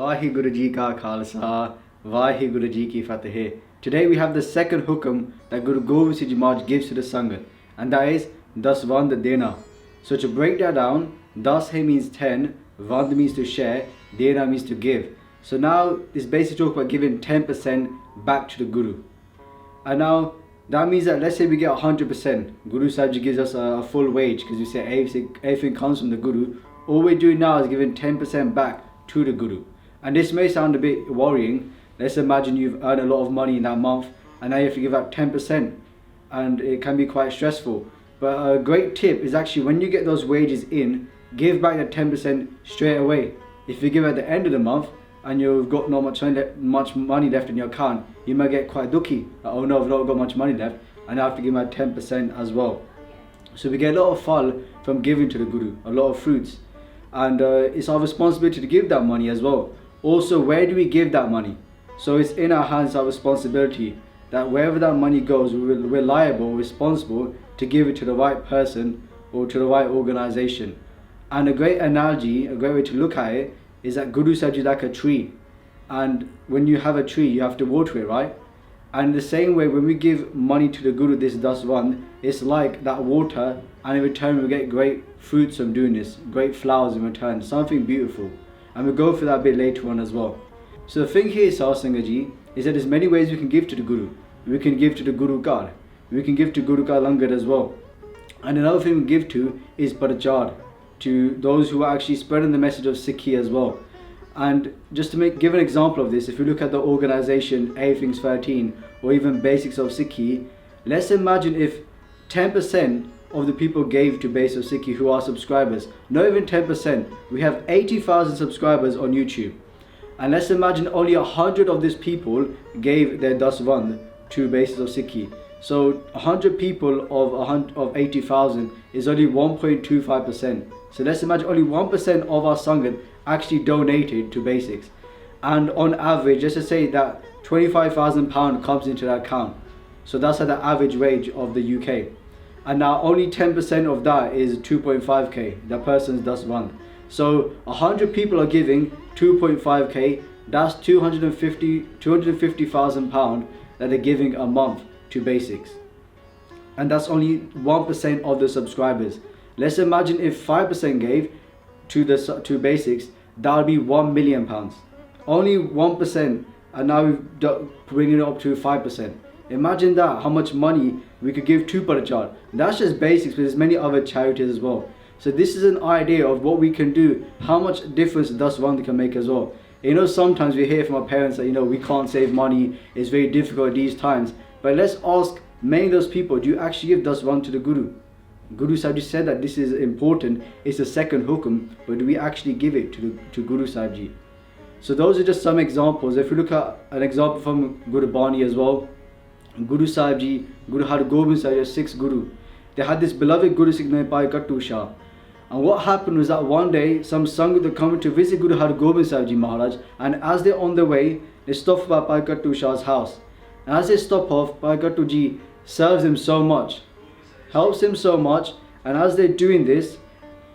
Vaheguru Ji Ka Khalsa, Vaheguru Ji Ki Fateh. Today we have the second hukam that Guru Gobind Singh Ji gives to the Sangat, and that is dasvandh, dena. So to break that down, das means 10, vandh means to share, dena means to give. So now this basically talk about giving 10% back to the Guru. And now that means that let's say we get 100%, Guru Sahib Ji gives us a full wage because we say everything comes from the Guru. All we're doing now is giving 10% back to the Guru. And this may sound a bit worrying. Let's imagine you've earned a lot of money in that month and now you have to give out 10%, and it can be quite stressful. But a great tip is actually when you get those wages in, give back that 10% straight away. If you give at the end of the month and you've got not much money left in your account, you might get quite ducky. Like, oh no, I've not got much money left and I have to give my 10% as well. So we get a lot of fal from giving to the Guru, a lot of fruits. And it's our responsibility to give that money as well. Also, where do we give that money? So it's in our hands, our responsibility, that wherever that money goes, we're liable, responsible to give it to the right person or to the right organization. And a great analogy, a great way to look at it, is that Guru Sahib Ji is like a tree. And when you have a tree, you have to water it, right? And the same way, when we give money to the Guru, this dasvandh, it's like that water, and in return we get great fruits from doing this, great flowers in return, something beautiful. And we'll go for that a bit later on as well. So the thing here, Sangat Ji, is that there's many ways we can give to the Guru. We can give to the Guru Kar. We can give to Guru Ka Langar as well. And another thing we give to is Parachar, to those who are actually spreading the message of Sikhi as well. And just to give an example of this, if you look at the organization Everything's 13 or even Basics of Sikhi, let's imagine if 10% of the people gave to Basics of Sikhi who are subscribers. Not even 10%. We have 80,000 subscribers on YouTube. And let's imagine only 100 of these people gave their dasvandh to Basics of Sikhi. So 100 people of 80,000 is only 1.25%. So let's imagine only 1% of our Sangat actually donated to Basics. And on average, let's just say that £25,000 comes into that account. So that's at the average wage of the UK. And now only 10% of that is 2.5k, that person's dasvandh. So 100 people are giving 2.5k, that's £250,000 that they're giving a month to Basics. And that's only 1% of the subscribers. Let's imagine if 5% gave to Basics, that would be £1 million. Only 1%, and now we're bringing it up to 5%. Imagine that, how much money we could give to Parachar. That's just Basics, but there's many other charities as well. So this is an idea of what we can do, how much difference dasvandh can make as well. You know, sometimes we hear from our parents that, you know, we can't save money, it's very difficult at these times. But let's ask many of those people, do you actually give dasvandh to the Guru? Guru Sahib Ji said that this is important, it's the second hukam, but do we actually give it to Guru Sahib Ji? So those are just some examples. If you look at an example from Guru Bani as well, Guru Sahib Ji, Guru Gobind Singh Ji, Sikhs Guru, they had this beloved Guru Sikh named Bhai Kattu Shah. And what happened was that one day some Sangat were coming to visit Guru Gobind Singh Ji Maharaj, and as they're on the way, they stop by Bhai Kattu Shah's house. And as they stop off, Bhai Kattu Ji serves him so much, helps him so much, and as they're doing this,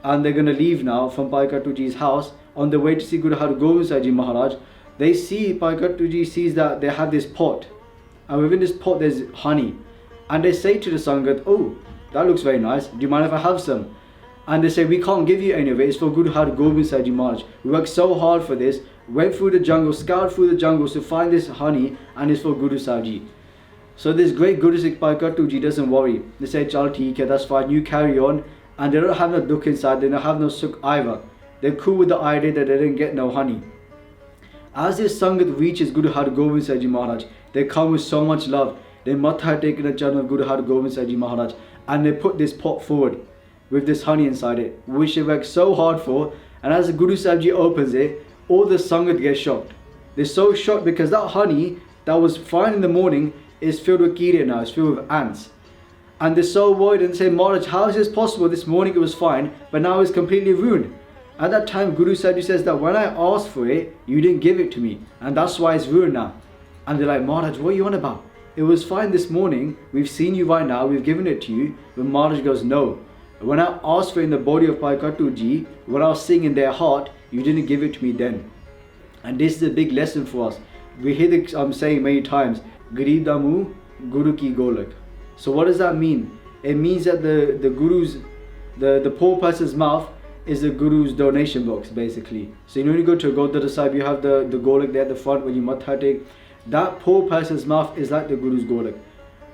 and they're going to leave now from Bhai Kattu Ji's house, on the way to see Guru Gobind Singh Ji Maharaj, they see, Bhai Kattu Ji sees that they have this pot, and within this pot there's honey. And they say to the Sangat, oh, that looks very nice, do you mind if I have some? And they say, we can't give you any of it, it's for Guru Gobind Singh Ji Maharaj. We worked so hard for this, went through the jungle, scoured through the jungles to find this honey, and it's for Guru Sahib Ji. So this great Guru Sikh Bhai Kattu Ji doesn't worry. They say, chal theek hai, that's fine, you carry on. And they don't have no dukh inside, they don't have no sukh either. They're cool with the idea that they didn't get no honey. As this Sangat reaches Guru Gobind Singh Ji Maharaj, they come with so much love. They must have taken a channel of Guru Gobind Singh Ji Maharaj, and they put this pot forward with this honey inside it, which they worked so hard for. And as the Guru Sahib Ji opens it, all the Sangat get shocked. They're so shocked because that honey that was fine in the morning is filled with kire now, it's filled with ants. And they're so worried and say, Maharaj, how is this possible? This morning it was fine, but now it's completely ruined. At that time, Guru Sahib Ji says that when I asked for it, you didn't give it to me, and that's why it's ruined now. And they're like, Maharaj, what are you on about? It was fine this morning, we've seen you right now, we've given it to you. But Maharaj goes, no. When I asked for it in the body of Bhai Kattu Ji, when I was seeing in their heart, you didn't give it to me then. And this is a big lesson for us. We hear the saying many times, Garib Damu, Guru Ki Golak. So what does that mean? It means that the Guru's, the poor person's mouth is the Guru's donation box, basically. So when you go to a Gurdwara Sahib, you have the Golak there at the front when you matha take. That poor person's mouth is like the Guru's Golak.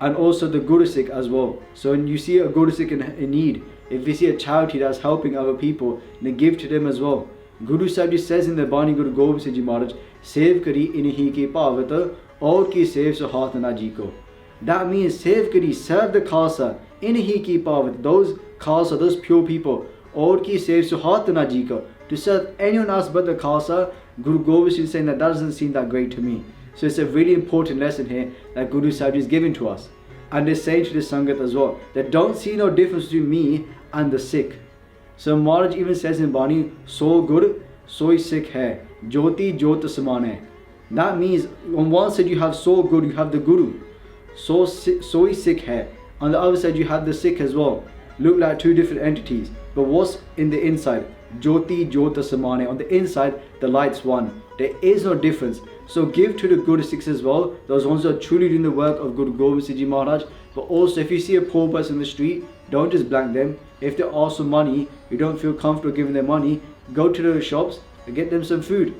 And also the Guru Sikh as well. So when you see a Guru Sikh in need, if you see a charity that's helping other people, then give to them as well. Guru Sahib Ji says in the Bani Guru Gobind Singh Ji Maharaj, Sev kari inhi ki pavata, aur ki sev so hath na ji ko. That means Sev kari, serve the Khalsa, inhi ki pavata, those Khalsa, those pure people, aur ki sev so hath na ji ko. To serve anyone else but the Khalsa, Guru Gobind Singh is saying that doesn't seem that great to me. So it's a really important lesson here that Guru Sahib Ji is giving to us. And they're saying to the Sangat as well, that don't see no difference between me and the Sikh. So Maharaj even says in Bani, So Gur, Soi Sikh hai, Jyoti Jyot Saman hai. That means on one side you have So Gur, you have the Guru, Soi Sikh hai. On the other side you have the Sikh as well. Look like two different entities. But what's in the inside? Jyoti Jyot Saman hai. On the inside, the light's one. There is no difference. So give to the Guru Sikhs as well, those ones who are truly doing the work of Guru Gobind Singh Ji Maharaj. But also if you see a poor person in the street, don't just blank them. If they ask for money, you don't feel comfortable giving them money, go to the shops and get them some food.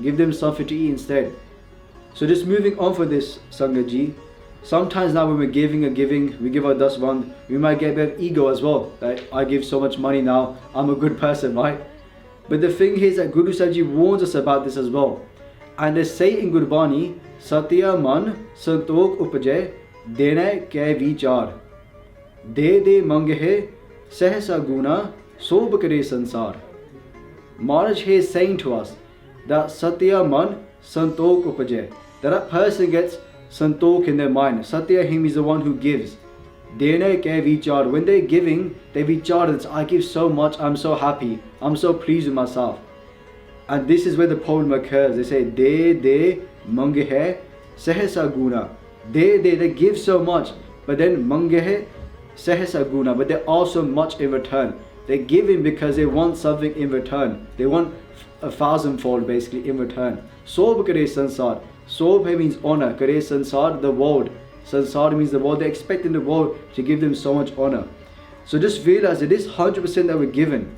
Give them something to eat instead. So just moving on for this Sangat Ji, sometimes now when we're giving, we give our dasvandh, we might get a bit of ego as well. Like, I give so much money now, I'm a good person, right? But the thing is that Guru Sahib Ji warns us about this as well. And they say in Gurbani, Satya man santok upajay, dena ke vichar. De mangehe, sehsa guna, sob kare sansar. Maharaj here is saying to us that Satya man santok upajay, that a person gets santok in their mind. Satya, him is the one who gives. Dena ke vichar, when they're giving, they vichar, I give so much, I'm so happy, I'm so pleased with myself. And this is where the problem occurs. They say, de mangehe sehsa guna. They give so much, but then mangehe sehsa guna, but they also much in return. They're giving because they want something in return. They want 1,000-fold basically in return. Sob kare sansar. Sob means honor. Kare sansar, the world. Sansar means the world. They're expecting the world to give them so much honor. So just realize it is 100% that we're given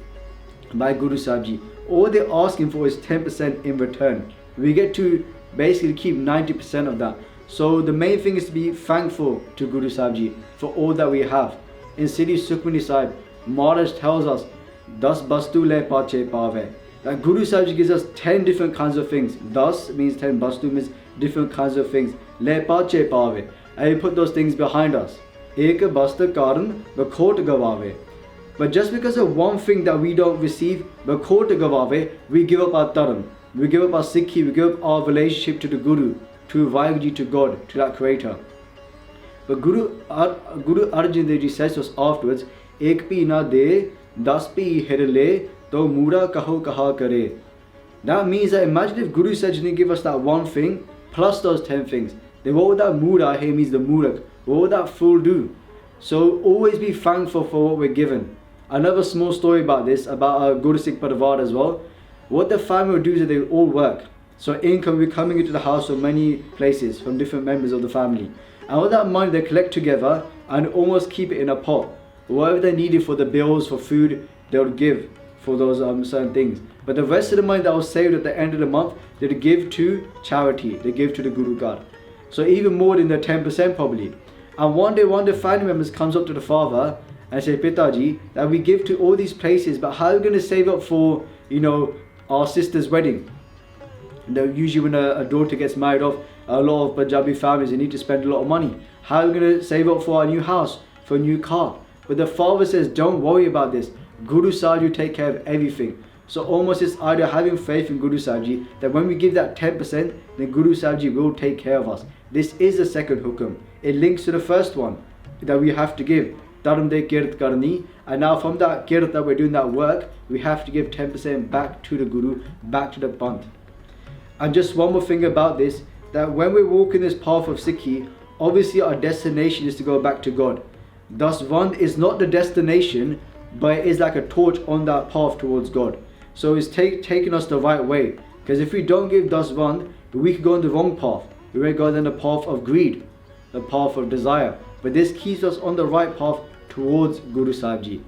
by Guru Sahib Ji. All they're asking for is 10% in return. We get to basically keep 90% of that. So the main thing is to be thankful to Guru Sahib Ji for all that we have. In Siddhi Sukhmani Sahib, Maharaj tells us, Das bastu le pache pave. That Guru Sahib Ji gives us 10 different kinds of things. Das means 10, bastu means different kinds of things. Le pache pave. And we put those things behind us. Ek basta karan bakhot gavave. But just because of one thing that we don't receive, we give up our dharam, we give up our Sikhi, we give up our relationship to the Guru, to Vaheguru, to God, to that Creator. But Guru Arjan Dev Ji says to us afterwards, Ek pi na de, das pi herle, to mura kaho kaha kare. That means that imagine if Guru said didn't give us that one thing, plus those 10 things, then what would that mura here means the murak? What would that fool do? So always be thankful for what we're given. Another small story about this, about a Guru Sikh Parivar as well. What the family would do is that they would all work. So income will be coming into the house from many places, from different members of the family. And all that money they collect together and almost keep it in a pot. Whatever they needed for the bills, for food, they would give for those certain things. But the rest of the money that was saved at the end of the month, they would give to charity, they give to the Guru God. So even more than the 10% probably. And one day one of the family members comes up to the father and say, Pitaji, that we give to all these places, but how are we going to save up for, our sister's wedding? Usually when a daughter gets married off, a lot of Punjabi families, they need to spend a lot of money. How are we going to save up for our new house, for a new car? But the father says, don't worry about this. Guru Sahib Ji take care of everything. So almost it's either having faith in Guru Sahib Ji, that when we give that 10%, then Guru Sahib Ji will take care of us. This is the second hukam. It links to the first one that we have to give. Dharam de kirt karni. And now from that kirt that we're doing that work, we have to give 10% back to the Guru, back to the Panth. And just one more thing about this, that when we walk in this path of Sikhi, obviously our destination is to go back to God. Dasvandh is not the destination, but it is like a torch on that path towards God. So it's taking us the right way. Because if we don't give dasvandh, we could go on the wrong path. We may go down the path of greed, the path of desire. But this keeps us on the right path towards Guru Sahib Ji.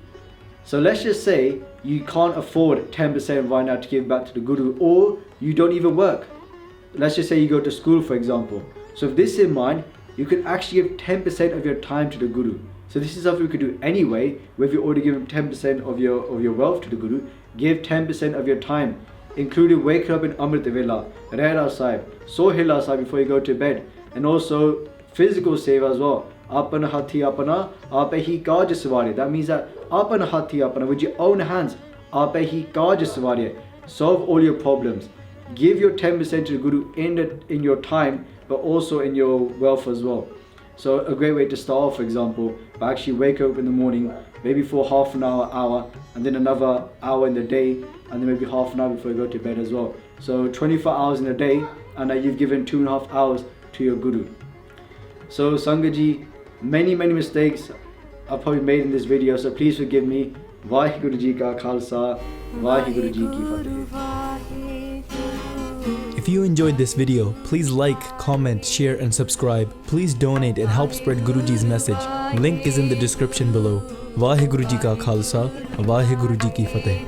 So let's just say you can't afford 10% right now to give back to the Guru, or you don't even work. Let's just say you go to school, for example. So with this in mind, you can actually give 10% of your time to the Guru. So this is something we could do anyway. Whether you already give 10% of your wealth to the Guru, give 10% of your time, including waking up in Amrit Vela, Rehra Sahib, Sohila Sahib before you go to bed, and also physical seva as well. Apana hathi apana, ape hi kaj saware. That means that apana hathi apana, with your own hands, ape hi kaj saware. Solve all your problems. Give your 10% to the Guru in your time, but also in your wealth as well. So a great way to start off, for example, by actually wake up in the morning, maybe for half an hour, and then another hour in the day, and then maybe half an hour before you go to bed as well. So 24 hours in a day, and you've given 2.5 hours to your Guru. So Sangaji, many mistakes I've probably made in this video, so please forgive me. Vaheguru Ji ka Khalsa, Vaheguru Ji ki Fateh. If you enjoyed this video, please like, comment, share and subscribe. Please donate and help spread Guruji's message. Link is in the description below. Vaheguru Ji ka Khalsa, Vaheguru Ji ki Fateh.